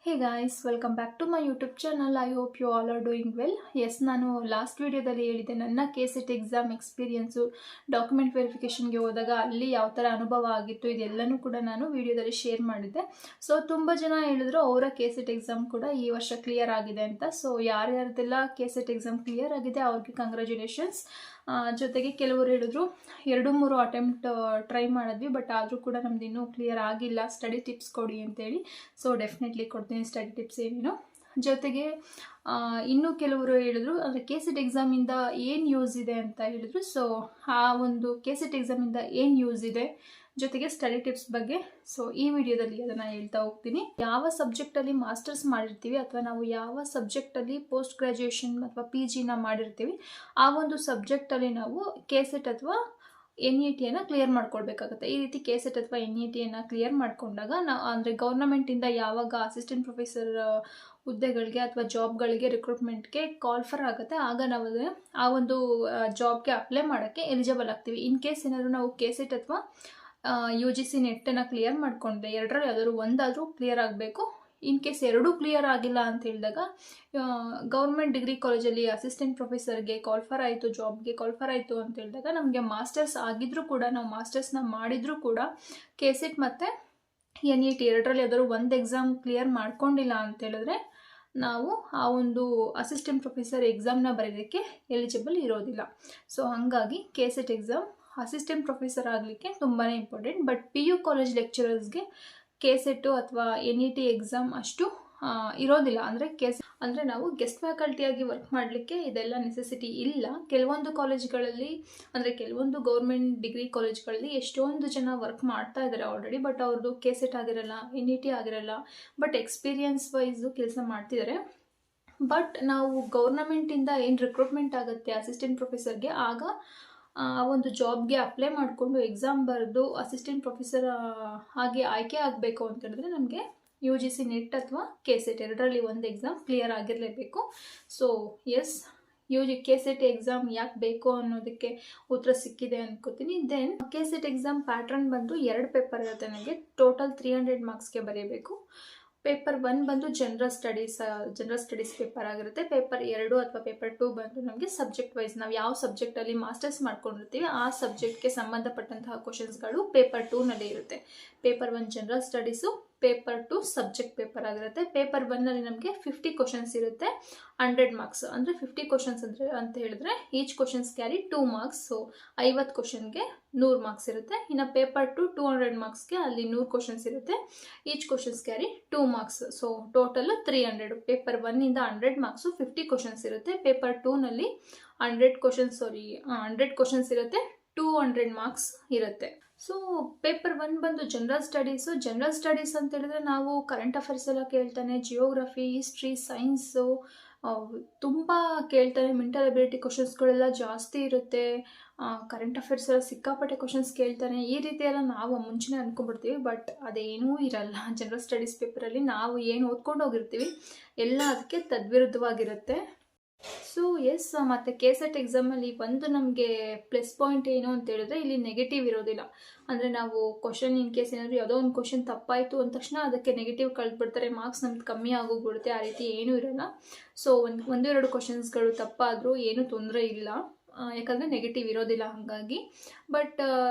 Hey guys, welcome back to my YouTube channel. I hope you all are doing well. Yes, ನಾನು last ವಿಡಿಯೋದಲ್ಲಿ ಹೇಳಿದ್ದೆ ನನ್ನ KCET exam experience document ವೆರಿಫಿಕೇಷನ್ಗೆ ಹೋದಾಗ ಅಲ್ಲಿ ಯಾವ ಥರ ಅನುಭವ ಆಗಿತ್ತು ಇದೆಲ್ಲನೂ ಕೂಡ ನಾನು ವಿಡಿಯೋದಲ್ಲಿ ಶೇರ್ ಮಾಡಿದ್ದೆ. ಸೊ ತುಂಬ ಜನ ಹೇಳಿದ್ರು ಅವರ KCET ಎಕ್ಸಾಮ್ ಕೂಡ ಈ ವರ್ಷ ಕ್ಲಿಯರ್ ಆಗಿದೆ ಅಂತ. ಸೊ ಯಾರ್ಯಾರ್ದೆಲ್ಲ KCET ಎಕ್ಸಾಮ್ ಕ್ಲಿಯರ್ ಆಗಿದೆ ಅವ್ರಿಗೆ ಕಂಗ್ರ್ಯಾಚುಲೇಷನ್ಸ್. ಜೊತೆಗೆ ಕೆಲವರು ಹೇಳಿದ್ರು 2-3 ಅಟೆಂಪ್ಟ್ ಟ್ರೈ ಮಾಡಿದ್ವಿ, ಬಟ್ ಆದರೂ ಕೂಡ ನಮ್ದು ಇನ್ನೂ ಕ್ಲಿಯರ್ ಆಗಿಲ್ಲ, ಸ್ಟಡಿ ಟಿಪ್ಸ್ ಕೊಡಿ ಅಂತೇಳಿ. ಸೊ ಡೆಫಿನೆಟ್ಲಿ ಕೊಡ್ತೀನಿ ಸ್ಟಡಿ ಟಿಪ್ಸ್ ಏನೇನು. ಜೊತೆಗೆ ಇನ್ನೂ ಕೆಲವರು ಹೇಳಿದ್ರು ಅಂದರೆ KCET ಎಕ್ಸಾಮಿಂದ ಏನು ಯೂಸ್ ಇದೆ ಅಂತ ಹೇಳಿದ್ರು. ಸೊ ಆ ಒಂದು KCET ಎಕ್ಸಾಮಿಂದ ಏನು ಯೂಸ್ ಇದೆ ಜೊತೆಗೆ ಸ್ಟಡಿ ಟಿಪ್ಸ್ ಬಗ್ಗೆ ಸೊ ಈ ವಿಡಿಯೋದಲ್ಲಿ ಅದನ್ನು ಹೇಳ್ತಾ ಹೋಗ್ತೀನಿ. ಯಾವ ಸಬ್ಜೆಕ್ಟಲ್ಲಿ ಮಾಸ್ಟರ್ಸ್ ಮಾಡಿರ್ತೀವಿ ಅಥವಾ ನಾವು ಯಾವ ಸಬ್ಜೆಕ್ಟಲ್ಲಿ ಪೋಸ್ಟ್ ಗ್ರ್ಯಾಜುಯೇಷನ್ ಅಥವಾ PGನ ಮಾಡಿರ್ತೀವಿ ಆ ಒಂದು ಸಬ್ಜೆಕ್ಟಲ್ಲಿ ನಾವು KCET ಅಥವಾ NETಯನ್ನು ಕ್ಲಿಯರ್ ಮಾಡ್ಕೊಳ್ಬೇಕಾಗುತ್ತೆ. ಈ ರೀತಿ KCET ಅಥವಾ NETಯನ್ನು ಕ್ಲಿಯರ್ ಮಾಡಿಕೊಂಡಾಗ ನಾವು ಅಂದರೆ ಗೌರ್ನಮೆಂಟಿಂದ ಯಾವಾಗ ಅಸಿಸ್ಟೆಂಟ್ ಪ್ರೊಫೆಸರ್ ಹುದ್ದೆಗಳಿಗೆ ಅಥವಾ ಜಾಬ್ಗಳಿಗೆ ರಿಕ್ರೂಟ್ಮೆಂಟ್ಗೆ ಕಾಲ್ ಫರ್ ಆಗುತ್ತೆ, ಆಗ ನಾವು ಆ ಒಂದು ಜಾಬ್ಗೆ ಅಪ್ಲೈ ಮಾಡೋಕ್ಕೆ ಎಲಿಜಿಬಲ್ ಆಗ್ತೀವಿ. ಇನ್ ಕೇಸ್ ಏನಾದರೂ ನಾವು KCET ಅಥವಾ UGC ನೆಟ್ಟನ್ನು ಕ್ಲಿಯರ್ ಮಾಡಿಕೊಂಡ್ರೆ ಎರಡರಲ್ಲಿ ಯಾವ್ದಾದ್ರು ಒಂದಾದರೂ ಕ್ಲಿಯರ್ ಆಗಬೇಕು. ಇನ್ ಕೇಸ್ ಎರಡೂ ಕ್ಲಿಯರ್ ಆಗಿಲ್ಲ ಅಂತ ಹೇಳಿದಾಗ ಗೌರ್ಮೆಂಟ್ ಡಿಗ್ರಿ ಕಾಲೇಜಲ್ಲಿ ಅಸಿಸ್ಟೆಂಟ್ ಪ್ರೊಫೆಸರ್ಗೆ ಕಾಲ್ ಫರ್ ಆಯಿತು, ಜಾಬ್ಗೆ ಕಾಲ್ ಫರ್ ಆಯಿತು ಅಂತ ಹೇಳಿದಾಗ ನಮಗೆ ಮಾಸ್ಟರ್ಸ್ ಆಗಿದ್ರೂ ಕೂಡ ನಾವು ಮಾಸ್ಟರ್ಸ್ನ ಮಾಡಿದ್ರೂ ಕೂಡ KCET ಮತ್ತು NET ಎರಡರಲ್ಲಿ ಯಾವ್ದಾದ್ರು ಒಂದು ಎಕ್ಸಾಮ್ ಕ್ಲಿಯರ್ ಮಾಡ್ಕೊಂಡಿಲ್ಲ ಅಂತ ಹೇಳಿದ್ರೆ ನಾವು ಆ ಒಂದು ಅಸಿಸ್ಟೆಂಟ್ ಪ್ರೊಫೆಸರ್ ಎಕ್ಸಾಮ್ನ ಬರೆಯೋದಕ್ಕೆ ಎಲಿಜಿಬಲ್ ಇರೋದಿಲ್ಲ. ಸೊ ಹಾಗಾಗಿ KCET ಎಕ್ಸಾಮ್ ಅಸಿಸ್ಟೆಂಟ್ ಪ್ರೊಫೆಸರ್ ಆಗಲಿಕ್ಕೆ ತುಂಬಾ ಇಂಪಾರ್ಟೆಂಟ್. ಬಟ್ PU ಕಾಲೇಜ್ ಲೆಕ್ಚರರ್ಸ್ಗೆ KCET ಅಥವಾ NET ಎಕ್ಸಾಮ್ ಅಷ್ಟು ಇರೋದಿಲ್ಲ. ಅಂದರೆ ನಾವು ಗೆಸ್ಟ್ ಫ್ಯಾಕಲ್ಟಿಯಾಗಿ ವರ್ಕ್ ಮಾಡಲಿಕ್ಕೆ ಇದೆಲ್ಲ ನೆಸೆಸಿಟಿ ಇಲ್ಲ. ಕೆಲವೊಂದು ಕಾಲೇಜ್ಗಳಲ್ಲಿ ಅಂದರೆ ಕೆಲವೊಂದು ಗೌರ್ಮೆಂಟ್ ಡಿಗ್ರಿ ಕಾಲೇಜ್ಗಳಲ್ಲಿ ಎಷ್ಟೊಂದು ಜನ ವರ್ಕ್ ಮಾಡ್ತಾ ಇದ್ದಾರೆ ಆಲ್ರೆಡಿ, ಬಟ್ ಅವ್ರದ್ದು KCET ಆಗಿರಲ್ಲ, NET ಆಗಿರಲ್ಲ, ಬಟ್ ಎಕ್ಸ್ಪೀರಿಯನ್ಸ್ ವೈಸು ಕೆಲಸ ಮಾಡ್ತಿದ್ದಾರೆ. ಬಟ್ ನಾವು ಗೌರ್ನಮೆಂಟಿಂದ ಏನು ರಿಕ್ರೂಟ್ಮೆಂಟ್ ಆಗುತ್ತೆ ಅಸಿಸ್ಟೆಂಟ್ ಪ್ರೊಫೆಸರ್ಗೆ, ಆಗ ಆ ಒಂದು ಜಾಬ್ಗೆ ಅಪ್ಲೈ ಮಾಡಿಕೊಂಡು ಎಕ್ಸಾಮ್ ಬರೆದು ಅಸಿಸ್ಟೆಂಟ್ ಪ್ರೊಫೆಸರ್ ಆಗಿ ಆಯ್ಕೆ ಆಗಬೇಕು ಅಂತ ಹೇಳಿದ್ರೆ ನಮಗೆ UGC ನೆಟ್ ಅಥವಾ KCET ಎರಡರಲ್ಲಿ ಒಂದು ಎಕ್ಸಾಮ್ ಕ್ಲಿಯರ್ ಆಗಿರಲೇಬೇಕು. ಸೊ ಎಸ್, KCET ಎಕ್ಸಾಮ್ ಯಾಕೆ ಬೇಕು ಅನ್ನೋದಕ್ಕೆ ಉತ್ತರ ಸಿಕ್ಕಿದೆ ಅನ್ಕೋತೀನಿ. ದೆನ್ KCET ಎಕ್ಸಾಮ್ ಪ್ಯಾಟ್ರನ್ ಬಂದು 2 ಪೇಪರ್ ಇರುತ್ತೆ. ನನಗೆ ಟೋಟಲ್ 300 ಮಾರ್ಕ್ಸ್ಗೆ ಬರೀಬೇಕು. ಪೇಪರ್ 1 ಬಂದು ಜನರಲ್ ಸ್ಟಡೀಸ್ ಪೇಪರ್ ಆಗಿರುತ್ತೆ. ಪೇಪರ್ 2 ಅಥವಾ ಪೇಪರ್ 2 ಬಂದು ನಮಗೆ ಸಬ್ಜೆಕ್ಟ್ ವೈಸ್ ನಾವು ಯಾವ ಸಬ್ಜೆಕ್ಟಲ್ಲಿ ಮಾಸ್ಟರ್ಸ್ ಮಾಡ್ಕೊಂಡಿರ್ತೀವಿ ಆ ಸಬ್ಜೆಕ್ಟ್ಗೆ ಸಂಬಂಧಪಟ್ಟಂತಹ ಕ್ವಶನ್ಸ್ಗಳು ಪೇಪರ್ 2ನಲ್ಲಿ ಇರುತ್ತೆ. Paper 1 general studies, paper 2 subject paper ಆಗಿರುತ್ತೆ. ಪೇಪರ್ 1ನಲ್ಲಿ ನಮಗೆ 50 ಕ್ವಶನ್ಸ್ ಇರುತ್ತೆ, 100 ಮಾರ್ಕ್ಸ್. ಅಂದರೆ 50 ಕ್ವಶನ್ಸ್ ಅಂತ ಹೇಳಿದ್ರೆ each questions carry 2 marks. So 50 ಕ್ವಶನ್ಗೆ 100 ಮಾರ್ಕ್ಸ್ ಇರುತ್ತೆ. ಇನ್ನು ಪೇಪರ್ 2 200 ಮಾರ್ಕ್ಸ್ಗೆ ಅಲ್ಲಿ 100 ಕ್ವಶನ್ಸ್ ಇರುತ್ತೆ, each questions carry 2 marks. So total 300. Paper 1ಇಂದ 100 ಮಾರ್ಕ್ಸು, 50 ಕ್ವಶನ್ಸ್ ಇರುತ್ತೆ. ಪೇಪರ್ 2ನಲ್ಲಿ 100 ಕ್ವಶನ್ಸ್ ಇರುತ್ತೆ, 200 ಮಾರ್ಕ್ಸ್ ಇರುತ್ತೆ. ಸೊ ಪೇಪರ್ 1 ಬಂದು ಜನರಲ್ ಸ್ಟಡೀಸ್ ಅಂತ ಹೇಳಿದ್ರೆ ನಾವು ಕರೆಂಟ್ ಅಫೇರ್ಸ್ ಎಲ್ಲ ಕೇಳ್ತಾನೆ, ಜಿಯೋಗ್ರಫಿ, ಹಿಸ್ಟ್ರಿ, ಸೈನ್ಸು ತುಂಬ ಕೇಳ್ತಾನೆ, ಮೆಂಟಲ್ ಅಬಿಲಿಟಿ ಕ್ವಶನ್ಸ್ಗಳೆಲ್ಲ ಜಾಸ್ತಿ ಇರುತ್ತೆ, ಕರೆಂಟ್ ಅಫೇರ್ಸ್ ಎಲ್ಲ ಸಿಕ್ಕಾಪಟ್ಟೆ ಕ್ವಶನ್ಸ್ ಕೇಳ್ತಾನೆ. ಈ ರೀತಿ ಎಲ್ಲ ನಾವು ಮುಂಚೆನೇ ಅಂದ್ಕೊಂಡ್ಬಿಡ್ತೀವಿ, ಬಟ್ ಅದೇನೂ ಇರಲ್ಲ. ಜನರಲ್ ಸ್ಟಡೀಸ್ ಪೇಪರಲ್ಲಿ ನಾವು ಏನು ಓದ್ಕೊಂಡು ಹೋಗಿರ್ತೀವಿ ಎಲ್ಲ ಅದಕ್ಕೆ ತದ್ವಿರುದ್ಧವಾಗಿರುತ್ತೆ. ಸೊ ಎಸ್, ಮತ್ತು KCET ಎಕ್ಸಾಮಲ್ಲಿ ಒಂದು ನಮಗೆ ಪ್ಲಸ್ ಪಾಯಿಂಟ್ ಏನು ಅಂತ ಹೇಳಿದ್ರೆ ಇಲ್ಲಿ ನೆಗೆಟಿವ್ ಇರೋದಿಲ್ಲ. ಅಂದರೆ ನಾವು ಕ್ವಶನ್ ಇನ್ ಕೇಸ್ ಏನಾದರೂ ಯಾವುದೋ ಒಂದು ಕ್ವಶನ್ ತಪ್ಪಾಯಿತು ಅಂದ ತಕ್ಷಣ ಅದಕ್ಕೆ ನೆಗೆಟಿವ್ ಕಳೆದ್ಬಿಡ್ತಾರೆ, ಮಾರ್ಕ್ಸ್ ನಮ್ಗೆ ಕಮ್ಮಿ ಆಗೋಗ್ಬಿಡುತ್ತೆ. ಆ ರೀತಿ ಏನೂ ಇರೋಲ್ಲ. ಸೊ ಒಂದೆರಡು ಕ್ವಶನ್ಸ್ಗಳು ತಪ್ಪಾದರೂ ಏನೂ ತೊಂದರೆ ಇಲ್ಲ, ಯಾಕಂದರೆ ನೆಗೆಟಿವ್ ಇರೋದಿಲ್ಲ ಹಾಗಾಗಿ. ಬಟ್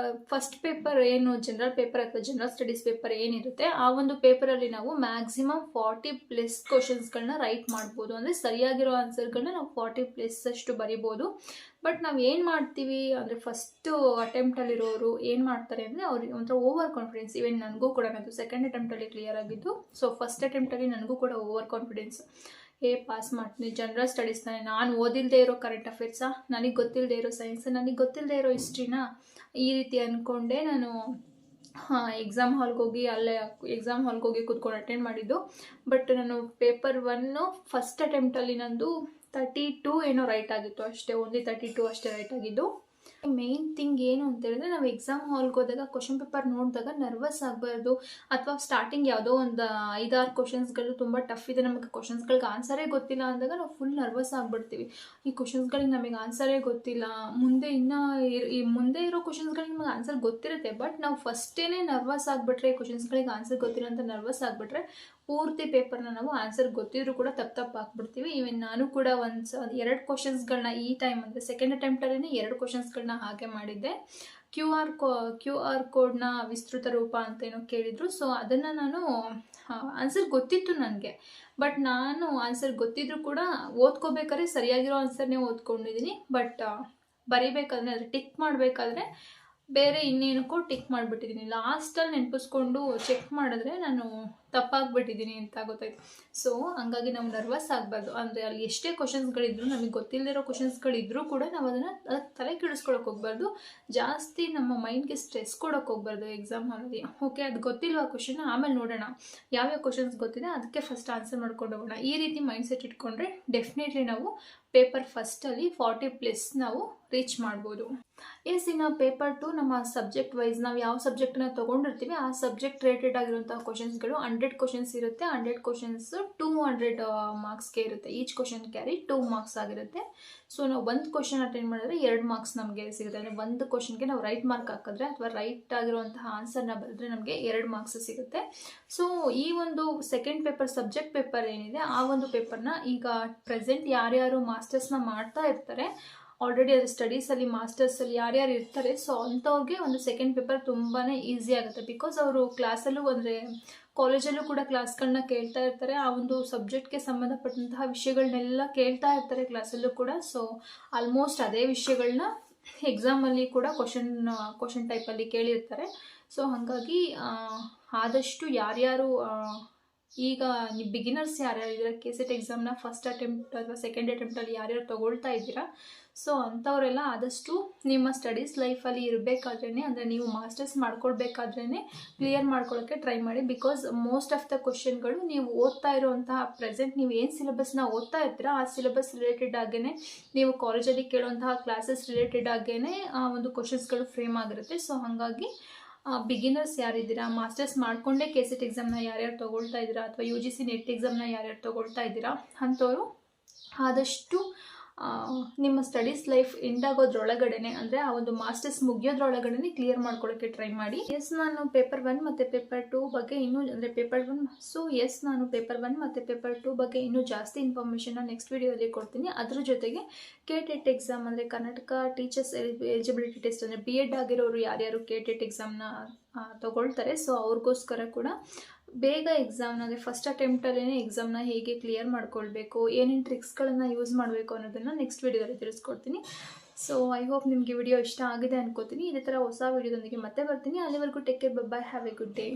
ಫಸ್ಟ್ ಪೇಪರ್ ಏನು ಜನರಲ್ ಪೇಪರ್ ಅಥವಾ ಜನರಲ್ ಸ್ಟಡೀಸ್ ಪೇಪರ್ ಏನಿರುತ್ತೆ ಆ ಒಂದು ಪೇಪರಲ್ಲಿ ನಾವು ಮ್ಯಾಕ್ಸಿಮಮ್ 40+ ಕ್ವಶನ್ಸ್ಗಳನ್ನ ರೈಟ್ ಮಾಡ್ಬೋದು. ಅಂದರೆ ಸರಿಯಾಗಿರೋ ಆನ್ಸರ್ಗಳನ್ನ ನಾವು 40+ ಅಷ್ಟು ಬರಿಬೋದು. ಬಟ್ ನಾವು ಏನು ಮಾಡ್ತೀವಿ ಅಂದರೆ ಫಸ್ಟು ಅಟೆಂಪ್ಟಲ್ಲಿರೋರು ಏನು ಮಾಡ್ತಾರೆ ಅಂದರೆ ಅವ್ರಿಗೆ ಒಂಥರ ಓವರ್ ಕಾನ್ಫಿಡೆನ್ಸ್. ಈವನ್ ನನಗೂ ಕೂಡ ನಂದು ಸೆಕೆಂಡ್ ಅಟೆಂಪ್ಟಲ್ಲಿ ಕ್ಲಿಯರ್ ಆಗಿದ್ದು. ಸೊ ಫಸ್ಟ್ ಅಟೆಂಪ್ಟಲ್ಲಿ ನನಗೂ ಕೂಡ ಓವರ್ ಕಾನ್ಫಿಡೆನ್ಸ್, ಪಾಸ್ ಮಾಡ್ತೀನಿ, ಜನರಲ್ ಸ್ಟಡೀಸ್ ತಾನೆ, ನಾನು ಓದಿಲ್ಲದೆ ಇರೋ ಕರೆಂಟ್ ಅಫೇರ್ಸಾ, ನನಗೆ ಗೊತ್ತಿಲ್ಲದೆ ಇರೋ ಸೈನ್ಸ್, ನನಗೆ ಗೊತ್ತಿಲ್ಲದೆ ಇರೋ ಹಿಸ್ಟ್ರಿನಾ, ಈ ರೀತಿ ಅಂದ್ಕೊಂಡೆ ನಾನು ಎಕ್ಸಾಮ್ ಹಾಲ್ಗೆ ಹೋಗಿ ಕೂತ್ಕೊಂಡು ಅಟೆಂಡ್ ಮಾಡಿದ್ದು. ಬಟ್ ನಾನು ಪೇಪರ್ 1 ಫಸ್ಟ್ ಅಟೆಂಪ್ಟಲ್ಲಿ ನಂದು 32 ಏನೋ ರೈಟ್ ಆಗಿತ್ತು ಅಷ್ಟೇ, ಓನ್ಲಿ 32 ಅಷ್ಟೇ ರೈಟ್ ಆಗಿದ್ದು. ಮೇನ್ ಥಿಂಗ್ ಏನು ಅಂತ ಹೇಳಿದ್ರೆ ನಾವು ಎಕ್ಸಾಮ್ ಹಾಲ್ಗೆ ಹೋದಾಗ ಕ್ವಶನ್ ಪೇಪರ್ ನೋಡಿದಾಗ ನರ್ವಸ್ ಆಗಬಾರ್ದು. ಅಥವಾ ಸ್ಟಾರ್ಟಿಂಗ್ ಯಾವುದೋ ಒಂದು 5-6 ಕ್ವಶನ್ಸ್ಗಳು ತುಂಬ ಟಫ್ ಇದೆ, ನಮಗೆ ಕ್ವಶನ್ಸ್ಗಳಿಗೆ ಆನ್ಸರೇ ಗೊತ್ತಿಲ್ಲ ಅಂದಾಗ ನಾವು ಫುಲ್ ನರ್ವಸ್ ಆಗಿಬಿಡ್ತೀವಿ. ಈ ಕ್ವಶನ್ಸ್ಗಳಿಗೆ ನಮಗೆ ಆನ್ಸರೇ ಗೊತ್ತಿಲ್ಲ, ಮುಂದೆ ಇರೋ ಕ್ವಶನ್ಸ್ಗಳಿಗೆ ನಮಗೆ ಆನ್ಸರ್ ಗೊತ್ತಿರುತ್ತೆ, ಬಟ್ ನಾವು ಫಸ್ಟೇ ನರ್ವಸ್ ಆಗಿಬಿಟ್ರೆ, ಕ್ವಶನ್ಸ್ಗಳಿಗೆ ಆನ್ಸರ್ ಗೊತ್ತಿಲ್ಲ ಅಂತ ನರ್ವಸ್ ಆಗಿಬಿಟ್ರೆ ಪೂರ್ತಿ ಪೇಪರ್ನ ನಾವು ಆನ್ಸರ್ ಗೊತ್ತಿದ್ರು ಕೂಡ ತಪ್ಪು ಹಾಕ್ಬಿಡ್ತೀವಿ. ಈವನ್ ನಾನು ಕೂಡ ಎರಡು ಕ್ವಶನ್ಸ್ಗಳನ್ನ ಈ ಟೈಮ್ ಅಂದರೆ ಸೆಕೆಂಡ್ ಅಟೆಂಪ್ಟಲ್ಲೇ 2 ಕ್ವಶನ್ಸ್ಗಳನ್ನ ಹಾಗೆ ಮಾಡಿದ್ದೆ. ಕ್ಯೂ ಆರ್ ಕೋಡ್ನ ವಿಸ್ತೃತ ರೂಪ ಅಂತ ಏನೋ ಕೇಳಿದರು. ಸೊ ಅದನ್ನು ನಾನು ಆನ್ಸರ್ ಗೊತ್ತಿತ್ತು ನನಗೆ, ಬಟ್ ನಾನು ಆನ್ಸರ್ ಗೊತ್ತಿದ್ರು ಕೂಡ ಓದ್ಕೋಬೇಕಾದ್ರೆ ಸರಿಯಾಗಿರೋ ಆನ್ಸರ್ನೇ ಓದ್ಕೊಂಡಿದ್ದೀನಿ. ಬಟ್ ಬರೀಬೇಕಾದ್ರೆ ಅಂದರೆ ಟಿಕ್ ಮಾಡಬೇಕಾದ್ರೆ ಬೇರೆ ಇನ್ನೇನಕ್ಕೋ ಟಿಕ್ ಮಾಡಿಬಿಟ್ಟಿದ್ದೀನಿ. ಲಾಸ್ಟಲ್ಲಿ ನೆನಪಿಸ್ಕೊಂಡು ಚೆಕ್ ಮಾಡಿದ್ರೆ ನಾನು ತಪ್ಪಾಗ್ಬಿಟ್ಟಿದ್ದೀನಿ ಅಂತ ಗೊತ್ತಾಯ್ತು. ಸೊ ಹಂಗಾಗಿ ನಾವು ನರ್ವಸ್ ಆಗಬಾರ್ದು. ಅಂದರೆ ಅಲ್ಲಿ ಎಷ್ಟೇ ಕ್ವಶನ್ಸ್ಗಳಿದ್ರು, ನಮಗೆ ಗೊತ್ತಿಲ್ಲದಿರೋ ಕ್ವಶನ್ಸ್ಗಳಿದ್ರೂ ಕೂಡ ನಾವು ಅದನ್ನು ತಲೆ ಕೆಡಿಸ್ಕೊಳಕ್ಕೆ ಹೋಗ್ಬಾರ್ದು. ಜಾಸ್ತಿ ನಮ್ಮ ಮೈಂಡ್ಗೆ ಸ್ಟ್ರೆಸ್ ಕೊಡೋಕೆ ಹೋಗ್ಬಾರ್ದು ಎಕ್ಸಾಮ್ ಹಾಲಲ್ಲಿ. ಓಕೆ, ಅದು ಗೊತ್ತಿಲ್ವ ಕ್ವಶನ್, ಆಮೇಲೆ ನೋಡೋಣ. ಯಾವ್ಯಾವ ಕ್ವಶನ್ಸ್ ಗೊತ್ತಿದೆ ಅದಕ್ಕೆ ಫಸ್ಟ್ ಆನ್ಸರ್ ಮಾಡ್ಕೊಂಡು ಹೋಗೋಣ. ಈ ರೀತಿ ಮೈಂಡ್ ಸೆಟ್ ಇಟ್ಕೊಂಡ್ರೆ ಡೆಫಿನೆಟ್ಲಿ ನಾವು ಪೇಪರ್ ಫಸ್ಟಲ್ಲಿ 40+ ನಾವು ರೀಚ್ ಮಾಡ್ಬೋದು. ಇನ್ನು ಪೇಪರ್ 2 ನಮ್ಮ ಸಬ್ಜೆಕ್ಟ್ ವೈಸ್ ನಾವು ಯಾವ ಸಬ್ಜೆಕ್ಟನ್ನ ತೊಗೊಂಡಿರ್ತೀವಿ ಆ ಸಬ್ಜೆಕ್ಟ್ ರಿಲೇಟೆಡ್ ಆಗಿರುವಂತಹ ಕ್ವಶನ್ಸ್ಗಳು 100 ಕ್ವಶನ್ಸ್ ಇರುತ್ತೆ. 100 ಕ್ವಶನ್ಸ್ 200 ಮಾರ್ಕ್ಸ್ಗೆ ಇರುತ್ತೆ. ಈಚ್ ಕ್ವಶನ್ ಕ್ಯಾರಿ 2 ಮಾರ್ಕ್ಸ್ ಆಗಿರುತ್ತೆ. ಸೊ ನಾವು ಒಂದು ಕ್ವಶನ್ ಅಟೆಂಡ್ ಮಾಡಿದ್ರೆ 2 ಮಾರ್ಕ್ಸ್ ನಮಗೆ ಸಿಗುತ್ತೆ. ಅಂದರೆ ಒಂದು ಕ್ವಶನ್ಗೆ ನಾವು ರೈಟ್ ಮಾರ್ಕ್ ಹಾಕಿದ್ರೆ ಅಥವಾ ರೈಟ್ ಆಗಿರುವಂತಹ ಆನ್ಸರ್ನ ಬರೆದ್ರೆ ನಮಗೆ 2 ಮಾರ್ಕ್ಸ್ ಸಿಗುತ್ತೆ. ಸೊ ಈ ಒಂದು ಸೆಕೆಂಡ್ ಪೇಪರ್ ಸಬ್ಜೆಕ್ಟ್ ಪೇಪರ್ ಏನಿದೆ ಆ ಒಂದು ಪೇಪರ್ನ ಈಗ ಪ್ರೆಸೆಂಟ್ ಯಾರ್ಯಾರು ಮಾಸ್ಟರ್ಸ್ನ ಮಾಡ್ತಾ ಇರ್ತಾರೆ, ಆಲ್ರೆಡಿ ಅದು ಸ್ಟಡೀಸಲ್ಲಿ ಮಾಸ್ಟರ್ಸಲ್ಲಿ ಯಾರ್ಯಾರು ಇರ್ತಾರೆ, ಸೊ ಅಂಥವ್ರಿಗೆ ಒಂದು ಸೆಕೆಂಡ್ ಪೇಪರ್ ತುಂಬಾ ಈಸಿ ಆಗುತ್ತೆ. ಬಿಕಾಸ್ ಅವರು ಕ್ಲಾಸಲ್ಲೂ ಅಂದರೆ ಕಾಲೇಜಲ್ಲೂ ಕೂಡ ಕ್ಲಾಸ್ಗಳನ್ನ ಕೇಳ್ತಾ ಇರ್ತಾರೆ. ಆ ಒಂದು ಸಬ್ಜೆಕ್ಟ್ಗೆ ಸಂಬಂಧಪಟ್ಟಂತಹ ವಿಷಯಗಳನ್ನೆಲ್ಲ ಕೇಳ್ತಾ ಇರ್ತಾರೆ ಕ್ಲಾಸಲ್ಲೂ ಕೂಡ. ಸೊ ಆಲ್ಮೋಸ್ಟ್ ಅದೇ ವಿಷಯಗಳನ್ನ ಎಕ್ಸಾಮಲ್ಲಿ ಕೂಡ ಕ್ವಶನ್ ಟೈಪಲ್ಲಿ ಕೇಳಿರ್ತಾರೆ. ಸೊ ಹಾಗಾಗಿ ಆದಷ್ಟು ಯಾರ್ಯಾರು ಈಗ ನೀವು ಬಿಗಿನರ್ಸ್ ಯಾರ್ಯಾರು ಇದ್ದೀರಾ, KCET ಎಕ್ಸಾಮ್ನ ಫಸ್ಟ್ ಅಟೆಂಪ್ಟ್ ಅಥವಾ ಸೆಕೆಂಡ್ ಅಟೆಂಪ್ಟಲ್ಲಿ ಯಾರ್ಯಾರು ತೊಗೊಳ್ತಾ ಇದ್ದೀರಾ, ಸೊ ಅಂಥವರೆಲ್ಲ ಆದಷ್ಟು ನಿಮ್ಮ ಸ್ಟಡೀಸ್ ಲೈಫಲ್ಲಿ ಇರಬೇಕಾದ್ರೇ, ಅಂದರೆ ನೀವು ಮಾಸ್ಟರ್ಸ್ ಮಾಡ್ಕೊಳ್ಬೇಕಾದ್ರೇ ಕ್ಲಿಯರ್ ಮಾಡ್ಕೊಳ್ಳೋಕ್ಕೆ ಟ್ರೈ ಮಾಡಿ. ಬಿಕಾಸ್ ಮೋಸ್ಟ್ ಆಫ್ ದ ಕ್ವಶನ್ಗಳು ನೀವು ಓದ್ತಾ ಇರುವಂತಹ ಪ್ರೆಸೆಂಟ್ ನೀವು ಏನು ಸಿಲೆಬಸ್ನ ಓದ್ತಾ ಇರ್ತೀರಾ ಆ ಸಿಲೆಬಸ್ ರಿಲೇಟೆಡ್ ಆಗೇ, ನೀವು ಕಾಲೇಜಲ್ಲಿ ಕೇಳುವಂತಹ ಕ್ಲಾಸಸ್ ರಿಲೇಟೆಡ್ ಆಗೇ ಆ ಒಂದು ಕ್ವಶನ್ಸ್ಗಳು ಫ್ರೇಮ್ ಆಗಿರುತ್ತೆ. ಸೊ ಹಾಗಾಗಿ ಬಿಗಿನರ್ಸ್ ಯಾರಿದ್ದೀರಾ, ಮಾಸ್ಟರ್ಸ್ ಮಾಡಿಕೊಂಡೇ KCET ಎಕ್ಸಾಮ್ನ ಯಾರ್ಯಾರು ತೊಗೊಳ್ತಾ ಇದ್ದೀರಾ ಅಥವಾ UGC ನೆಟ್ ಎಕ್ಸಾಮ್ನ ಯಾರ್ಯಾರು ತೊಗೊಳ್ತಾ ಇದ್ದೀರಾ ಅಂಥವರು ಆದಷ್ಟು ನಿಮ್ಮ ಸ್ಟಡೀಸ್ ಲೈಫ್ ಎಂಡ್ ಆಗೋದ್ರೊಳಗಡೆ, ಅಂದರೆ ಆ ಒಂದು ಮಾಸ್ಟರ್ಸ್ ಮುಗಿಯೋದ್ರೊಳಗಡೆ ಕ್ಲಿಯರ್ ಮಾಡ್ಕೊಳ್ಳೋಕ್ಕೆ ಟ್ರೈ ಮಾಡಿ. ನಾನು ಪೇಪರ್ 1 ಮತ್ತು ಪೇಪರ್ 2 ಬಗ್ಗೆ ಇನ್ನೂ ಅಂದರೆ ನಾನು ಪೇಪರ್ 1 ಮತ್ತು ಪೇಪರ್ 2 ಬಗ್ಗೆ ಇನ್ನೂ ಜಾಸ್ತಿ ಇನ್ಫಾರ್ಮೇಷನ್ನ ನೆಕ್ಸ್ಟ್ ವೀಡಿಯೋದಲ್ಲಿ ಕೊಡ್ತೀನಿ. ಅದ್ರ ಜೊತೆಗೆ KTET ಎಕ್ಸಾಮ್ ಅಂದರೆ ಕರ್ನಾಟಕ ಟೀಚರ್ಸ್ ಎಲಿಜಿಬಿಲಿಟಿ ಟೆಸ್ಟ್ ಅಂದರೆ BEd ಆಗಿರೋರು ಯಾರ್ಯಾರು KTET ಎಕ್ಸಾಮ್ನ ತೊಗೊಳ್ತಾರೆ, ಸೊ ಅವ್ರಿಗೋಸ್ಕರ ಕೂಡ ಬೇಗ ಎಕ್ಸಾಮ್ನ ಅಂದರೆ ಫಸ್ಟ್ ಅಟೆಂಪ್ಟಲ್ಲೇ ಎಕ್ಸಾಮ್ನ ಹೇಗೆ ಕ್ಲಿಯರ್ ಮಾಡ್ಕೊಳ್ಬೇಕು, ಏನೇನು ಟ್ರಿಕ್ಸ್ಗಳನ್ನು ಯೂಸ್ ಮಾಡಬೇಕು ಅನ್ನೋದನ್ನು ನೆಕ್ಸ್ಟ್ ವೀಡಿಯೋದಲ್ಲಿ ತಿಳಿಸ್ಕೊಡ್ತೀನಿ. ಸೊ ಐ ಹೋಪ್ ನಿಮಗೆ ವಿಡಿಯೋ ಇಷ್ಟ ಆಗಿದೆ ಅನ್ಕೋತೀನಿ. ಇದೇ ಥರ ಹೊಸ ವೀಡಿಯೋದೊಂದಿಗೆ ಮತ್ತೆ ಬರ್ತೀನಿ. ಅಲ್ಲಿವರೆಗೂ take care, by, have A good day.